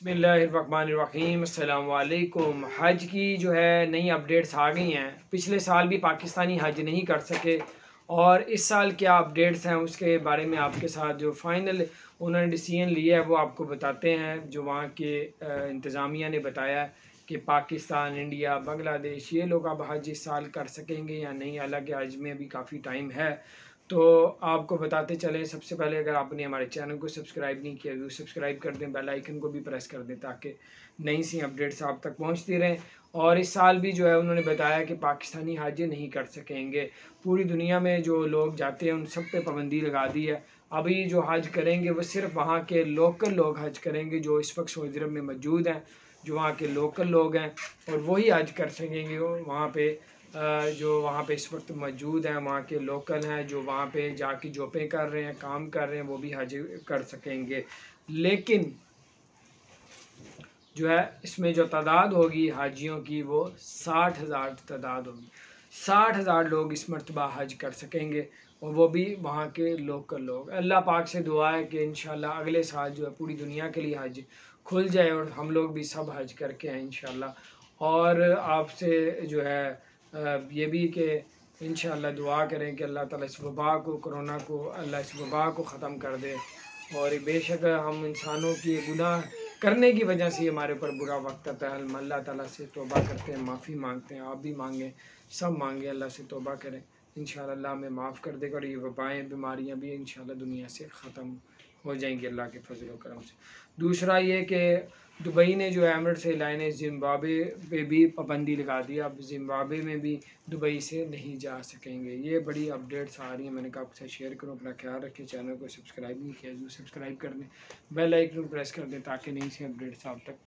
बिस्मिल्लाहिर्रहमानिर्रहीम अस्सलाम वालेकुम। हज की जो है नई अपडेट्स आ गई हैं। पिछले साल भी पाकिस्तानी हज नहीं कर सके और इस साल क्या अपडेट्स हैं उसके बारे में आपके साथ जो फ़ाइनल उन्होंने डिसीजन लिया है वो आपको बताते हैं। जो वहाँ के इंतज़ामिया ने बताया है कि पाकिस्तान, इंडिया, बांग्लादेश ये लोग अब हज इस साल कर सकेंगे या नहीं। हालांकि हज में भी काफ़ी टाइम है, तो आपको बताते चलें। सबसे पहले अगर आपने हमारे चैनल को सब्सक्राइब नहीं किया तो सब्सक्राइब कर दें, बेल आइकन को भी प्रेस कर दें ताकि नई सी अपडेट्स आप तक पहुंचती रहें। और इस साल भी जो है उन्होंने बताया कि पाकिस्तानी हाजी नहीं कर सकेंगे। पूरी दुनिया में जो लोग जाते हैं उन सब पे पाबंदी लगा दी है। अभी जो हज करेंगे वो सिर्फ वहाँ के लोकल लोग हज करेंगे जो इस वक्त सऊदी अरब में मौजूद हैं, जो वहाँ के लोकल लोग हैं, और वही हज कर सकेंगे। वहाँ पे जो वहाँ पे इस वक्त मौजूद हैं, वहाँ के लोकल हैं, जो वहाँ पे जाके जॉबें कर रहे हैं, काम कर रहे हैं, वो भी हज कर सकेंगे। लेकिन जो है इसमें जो तादाद होगी हाजियों की वो 60,000 तादाद होगी। 60,000 लोग इस मरतबा हज कर सकेंगे और वो भी वहाँ के लोकल लोग। अल्लाह पाक से दुआ है कि इंशाल्लाह अगले साल जो है पूरी दुनिया के लिए हज खुल जाए और हम लोग भी सब हज करके आए इंशाल्लाह। और आपसे जो है ये भी कि इंशाल्लाह दुआ करें कि अल्लाह ताला इस वबा को, कोरोना को, अल्लाह इस वबा को ख़त्म कर दे। और बेशक हम इंसानों की गुनाह करने की वजह से हमारे ऊपर बुरा वक्त आता है। हम अल्लाह ताला से तौबा करते हैं, माफ़ी मांगते हैं। आप भी मांगें, सब मांगें, अल्लाह से तौबा करें। इंशाल्लाह अल्लाह हमें माफ़ कर देगा और ये वबाएँ बीमारियाँ भी इंशाल्लाह दुनिया से ख़त्म हो जाएंगी अल्लाह के फजल व करम से। दूसरा ये कि दुबई ने जो एमिरेट्स एयरलाइन है ज़िम्बाब्वे पे भी पाबंदी लगा दी। अब ज़िम्बाब्वे में भी दुबई से नहीं जा सकेंगे। ये बड़ी अपडेट्स आ रही हैं, मैंने कहा आपके साथ शेयर करूँ। अपना ख्याल रखें, चैनल को सब्सक्राइब नहीं किया तो सब्सक्राइब कर दें, बेल आइकन प्रेस कर दें ताकि नई सी अपडेट्स आप तक